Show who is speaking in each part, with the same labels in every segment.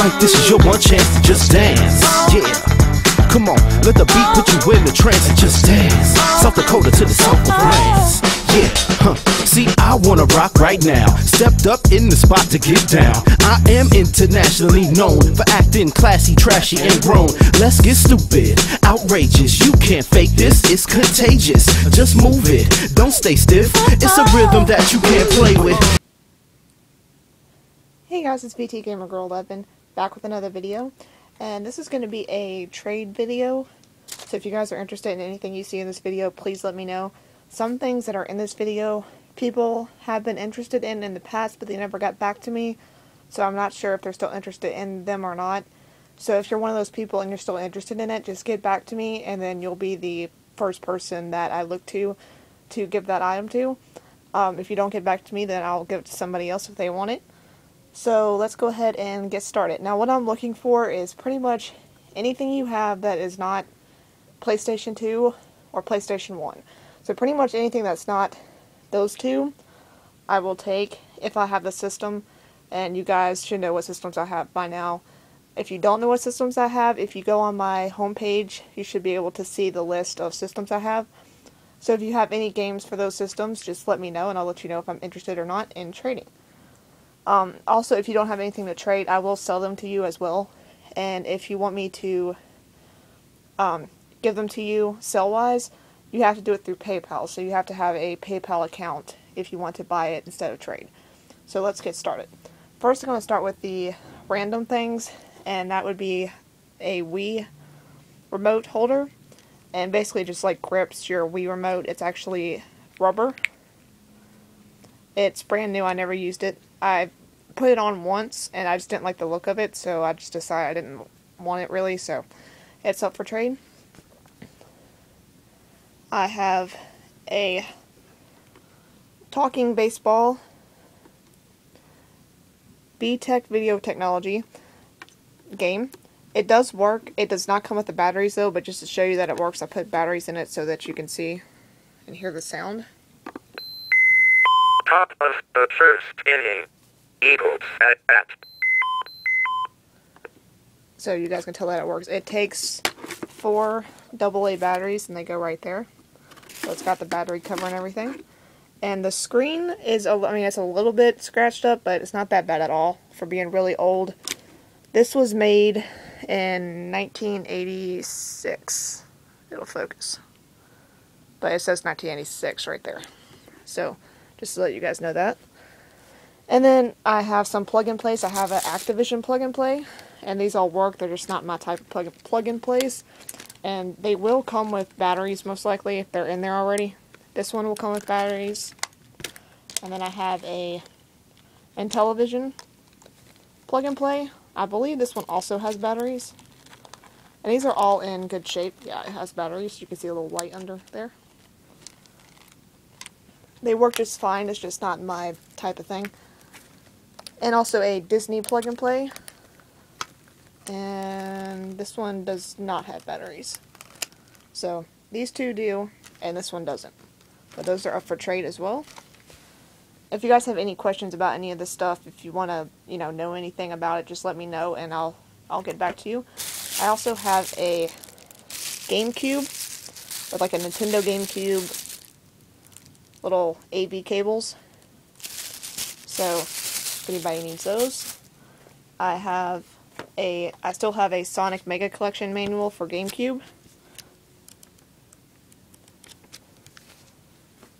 Speaker 1: like this is your one chance to just dance. Yeah. Come on, let the beat put you in the trance and just dance. South Dakota to the south of France. Yeah, see, I wanna rock right now. Stepped up in the spot to get down. I am internationally known for acting classy, trashy, and grown. Let's get stupid, outrageous. You can't fake this, it's contagious. Just move it, don't stay stiff. It's a rhythm that you can't play with.
Speaker 2: Hey guys, it's VT Gamer Girl 11 back with another video, and this is going to be a trade video. So if you guys are interested in anything you see in this video, please let me know. Some things that are in this video people have been interested in the past, but they never got back to me, so I'm not sure if they're still interested in them or not. So if you're one of those people and you're still interested in it, just get back to me, and then you'll be the first person that I look to give that item to. If you don't get back to me, then I'll give it to somebody else if they want it. So let's go ahead and get started. Now what I'm looking for is pretty much anything you have that is not PlayStation 2 or PlayStation 1. So pretty much anything that's not those two, I will take if I have the system, and you guys should know what systems I have by now. If you don't know what systems I have, if you go on my homepage, you should be able to see the list of systems I have. So if you have any games for those systems, just let me know, and I'll let you know if I'm interested or not in trading. Also, if you don't have anything to trade, I will sell them to you as well. And if you want me to give them to you sell-wise, you have to do it through PayPal. So you have to have a PayPal account if you want to buy it instead of trade. So let's get started. First, I'm going to start with the random things, and that would be a Wii remote holder. And basically just like grips your Wii remote. It's actually rubber. It's brand new. I never used it. I put it on once, and I just didn't like the look of it, so I just decided I didn't want it really, so it's up for trade. I have a talking baseball B-Tech Video Technology game. It does work. It does not come with the batteries though, but just to show you that it works, I put batteries in it so that you can see and hear the sound.
Speaker 3: Top of the first inning. Eagles at bat.
Speaker 2: So you guys can tell that it works. It takes 4 AA batteries, and they go right there. So it's got the battery cover and everything. And the screen is, I mean, it's a little bit scratched up, but it's not that bad at all for being really old. This was made in 1986. It'll focus. But it says 1986 right there. So, just to let you guys know that. And then I have some plug-and-plays. I have an Activision plug-and-play, and these all work. They're just not my type of plug-and-plays. And they will come with batteries, most likely, if they're in there already. This one will come with batteries. And then I have a Intellivision plug-and-play. I believe this one also has batteries. And these are all in good shape. Yeah, it has batteries. You can see a little light under there. They work just fine. It's just not my type of thing. And also a Disney plug-and-play. And this one does not have batteries. So, these two do, and this one doesn't. But those are up for trade as well. If you guys have any questions about any of this stuff, if you want to, know anything about it, just let me know, and I'll get back to you. I also have a GameCube, with like a Nintendo GameCube, little AV cables. So, if anybody needs those. I still have a Sonic Mega Collection manual for GameCube.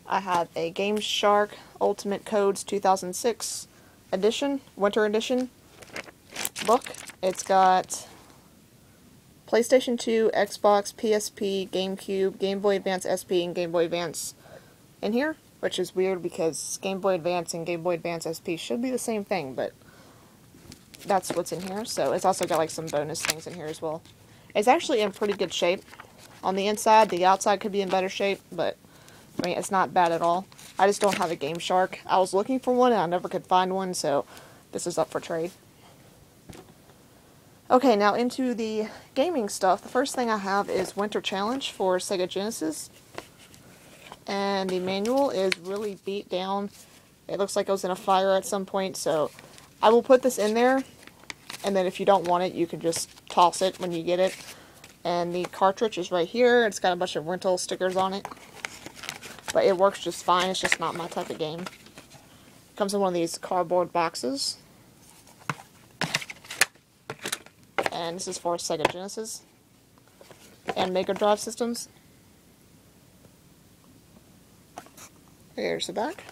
Speaker 2: I have a Game Shark Ultimate Codes 2006 edition, Winter Edition book. It's got PlayStation 2, Xbox, PSP, GameCube, Game Boy Advance SP, and Game Boy Advance in here, which is weird because Game Boy Advance and Game Boy Advance SP should be the same thing, but that's what's in here. So it's also got like some bonus things in here as well. It's actually in pretty good shape. On the inside, the outside could be in better shape, but I mean, it's not bad at all. I just don't have a Game Shark. I was looking for one and I never could find one, so this is up for trade. Okay, now into the gaming stuff. The first thing I have is Winter Challenge for Sega Genesis. And the manual is really beat down. It looks like it was in a fire at some point, so I will put this in there. and then if you don't want it, you can just toss it when you get it. And the cartridge is right here. It's got a bunch of rental stickers on it, but it works just fine. It's just not my type of game. It comes in one of these cardboard boxes, and this is for Sega Genesis and Mega Drive systems. Here's the back.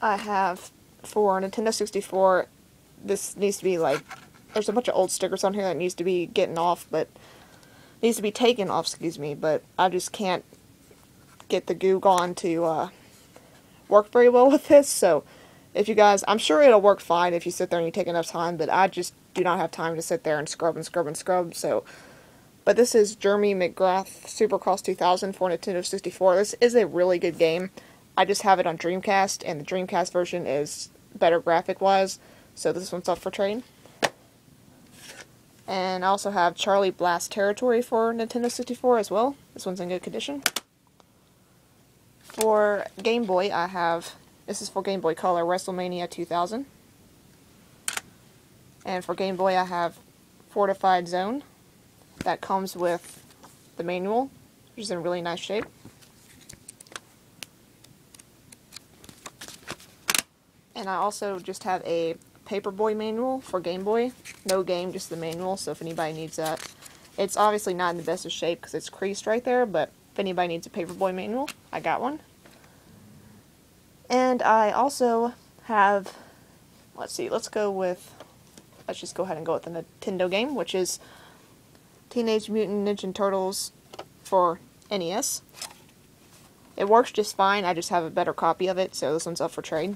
Speaker 2: I have, for Nintendo 64, this needs to be like, there's a bunch of old stickers on here that needs to be taken off, excuse me, but I just can't get the goo gone to work very well with this. So if you guys, I'm sure it'll work fine if you sit there and you take enough time, but I just do not have time to sit there and scrub and scrub and scrub. So, but this is Jeremy McGrath Supercross 2000 for Nintendo 64. This is a really good game. I just have it on Dreamcast, and the Dreamcast version is better graphic-wise, so this one's up for trade. And I also have Charlie Blast Territory for Nintendo 64 as well. This one's in good condition. For Game Boy, I have, this is for Game Boy Color, WrestleMania 2000. And for Game Boy, I have Fortified Zone. That comes with the manual, which is in really nice shape. And I also just have a Paperboy manual for Game Boy. No game, just the manual, so if anybody needs that. It's obviously not in the best of shape because it's creased right there, but if anybody needs a Paperboy manual, I got one. And I also have, let's just go ahead and go with the Nintendo game, which is Teenage Mutant Ninja Turtles for NES. It works just fine, I just have a better copy of it, so this one's up for trade.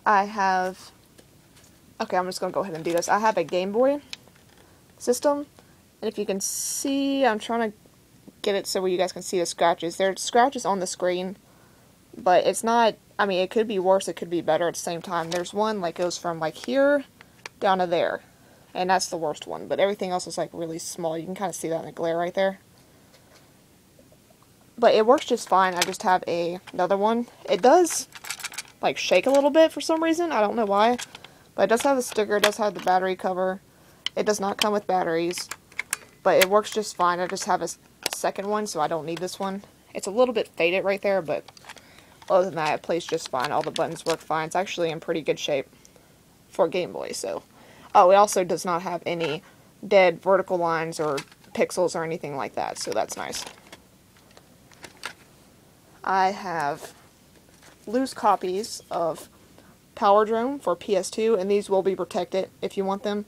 Speaker 2: I have, okay, I'm just going to go ahead and do this. I have a Game Boy system, and if you can see, I'm trying to get it so you guys can see the scratches. There are scratches on the screen, but it's not, I mean, it could be worse, it could be better at the same time. There's one, like, goes from, like, here down to there, and that's the worst one, but everything else is, like, really small. You can kind of see that in the glare right there. But it works just fine. I just have another one. It does, like, shake a little bit for some reason. I don't know why. But it does have a sticker. It does have the battery cover. It does not come with batteries. But it works just fine. I just have a second one, so I don't need this one. It's a little bit faded right there, but other than that, it plays just fine. All the buttons work fine. It's actually in pretty good shape for Game Boy, so. Oh, it also does not have any dead vertical lines or pixels or anything like that, so that's nice. I have loose copies of Power Drone for PS2, and these will be protected if you want them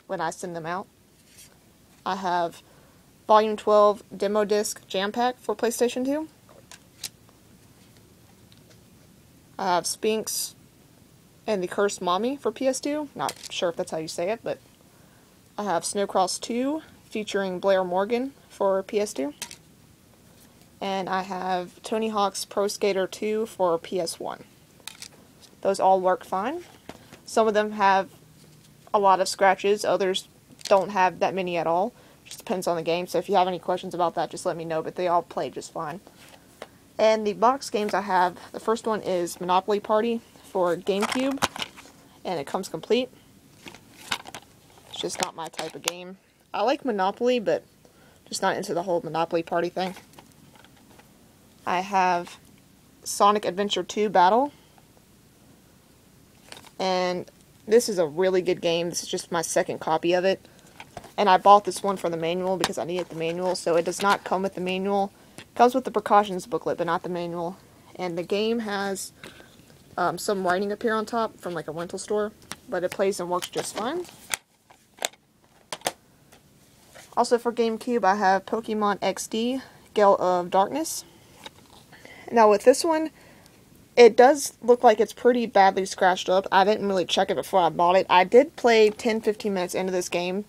Speaker 2: when I send them out. I have Volume 12 Demo Disc Jam Pack for PlayStation 2. I have Spinx and the Cursed Mommy for PS2. Not sure if that's how you say it, but I have Snowcross 2 featuring Blair Morgan for PS2. And I have Tony Hawk's Pro Skater 2 for PS1. Those all work fine. Some of them have a lot of scratches, others don't have that many at all. Just depends on the game, so if you have any questions about that, just let me know, but they all play just fine. And the box games I have, the first one is Monopoly Party for GameCube, and it comes complete. It's just not my type of game. I like Monopoly, but just not into the whole Monopoly Party thing. I have Sonic Adventure 2 Battle, and this is a really good game. This is just my second copy of it, and I bought this one for the manual because I needed the manual, so it does not come with the manual. It comes with the precautions booklet, but not the manual, and the game has some writing up here on top from like a rental store, but it plays and works just fine. Also for GameCube, I have Pokemon XD Gale of Darkness. Now with this one, it does look like it's pretty badly scratched up. I didn't really check it before I bought it. I did play 10-15 minutes into this game,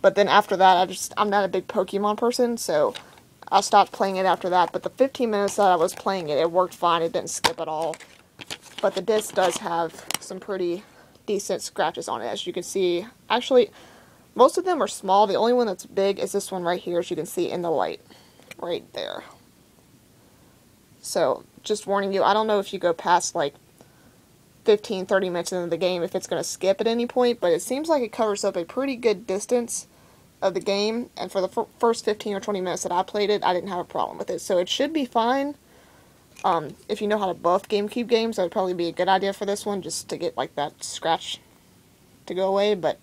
Speaker 2: but then after that, I'm not a big Pokemon person, so I stopped playing it after that. But the 15 minutes that I was playing it, it worked fine. It didn't skip at all. But the disc does have some pretty decent scratches on it, as you can see. Actually, most of them are small. The only one that's big is this one right here, as you can see in the light. Right there. So, just warning you, I don't know if you go past, like, 15-30 minutes into the game if it's going to skip at any point, but it seems like it covers up a pretty good distance of the game, and for the first 15 or 20 minutes that I played it, I didn't have a problem with it, so it should be fine. If you know how to buff GameCube games, that would probably be a good idea for this one, just to get like that scratch to go away, but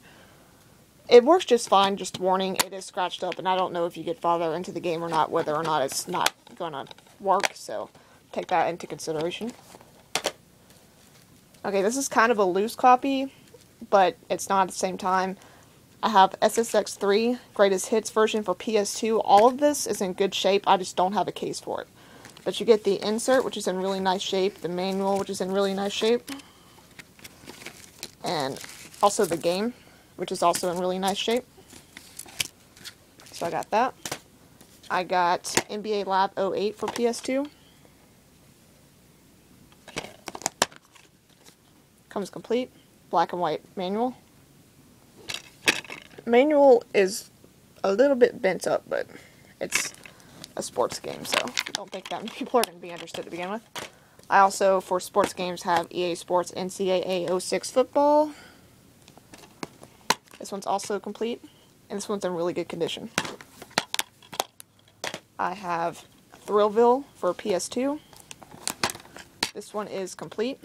Speaker 2: it works just fine. Just warning, it is scratched up, and I don't know if you get farther into the game or not, whether or not it's not going to work, so take that into consideration. Okay, this is kind of a loose copy, but it's not at the same time. I have SSX3 Greatest Hits version for PS2. All of this is in good shape, I just don't have a case for it. But you get the insert, which is in really nice shape, the manual, which is in really nice shape, and also the game, which is also in really nice shape. So I got that. I got NBA Lab 08 for PS2. Comes complete. Black and white manual. Manual is a little bit bent up, but it's a sports game, so I don't think that many people are going to be interested to begin with. I also, for sports games, have EA Sports NCAA 06 Football. This one's also complete, and this one's in really good condition. I have Thrillville for PS2. This one is complete.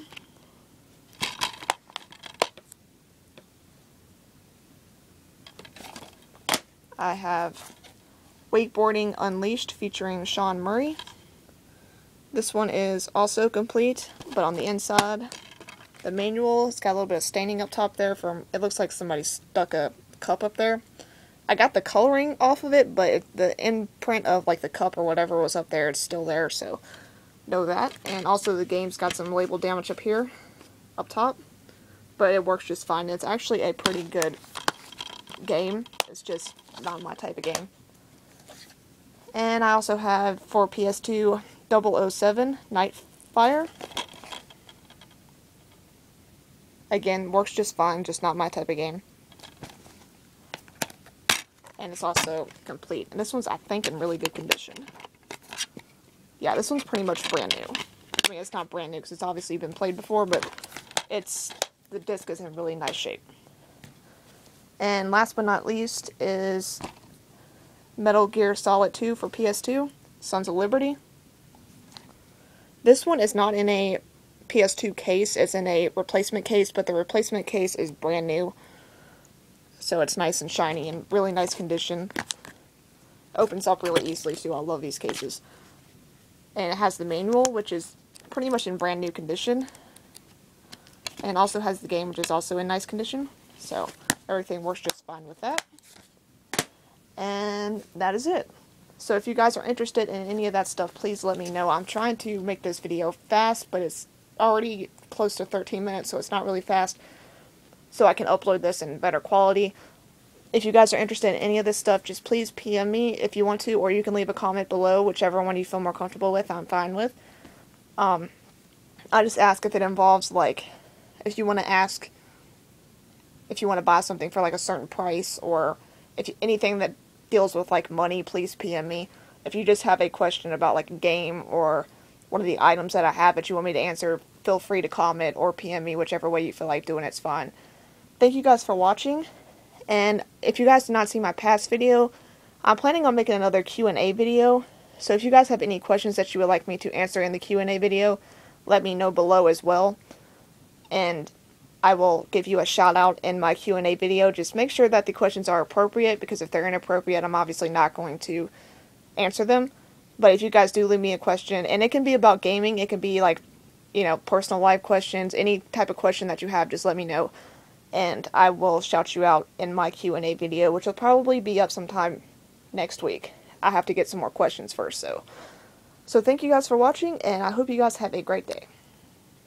Speaker 2: I have Wakeboarding Unleashed featuring Sean Murray. This one is also complete, but on the inside, the manual, it's got a little bit of staining up top there from, it looks like somebody stuck a cup up there. I got the coloring off of it, but the imprint of like the cup or whatever was up there, it's still there, so know that. And also the game's got some label damage up here, up top, but it works just fine. It's actually a pretty good game. It's just not my type of game. And I also have for PS2 007 Nightfire. Again, works just fine, just not my type of game. And it's also complete. And this one's, I think, in really good condition. Yeah, this one's pretty much brand new. I mean, it's not brand new because it's obviously been played before, but the disc is in really nice shape. And last but not least is Metal Gear Solid 2 for PS2, Sons of Liberty. This one is not in a PS2 case, it's in a replacement case, but the replacement case is brand new. So it's nice and shiny and really nice condition. Opens up really easily too, I love these cases. And it has the manual, which is pretty much in brand new condition. And also has the game, which is also in nice condition. So everything works just fine with that. And that is it. So if you guys are interested in any of that stuff, please let me know. I'm trying to make this video fast, but it's already close to 13 minutes, so it's not really fast. So I can upload this in better quality. If you guys are interested in any of this stuff, just please PM me if you want to, or you can leave a comment below, whichever one you feel more comfortable with, I'm fine with. I just ask if it involves, like, if you want to ask if you want to buy something for, like, a certain price, or if anything that deals with, like, money, please PM me. If you just have a question about, like, a game or one of the items that I have that you want me to answer, feel free to comment or PM me, whichever way you feel like doing it's fine. Thank you guys for watching, and if you guys did not see my past video, I'm planning on making another Q&A video, so if you guys have any questions that you would like me to answer in the Q&A video, let me know below as well, and I will give you a shout out in my Q&A video. Just make sure that the questions are appropriate, because if they're inappropriate, I'm obviously not going to answer them. But if you guys do leave me a question, and it can be about gaming, it can be like, you know, personal life questions, any type of question that you have, just let me know. And I will shout you out in my Q&A video, which will probably be up sometime next week. I have to get some more questions first, so thank you guys for watching, and I hope you guys have a great day.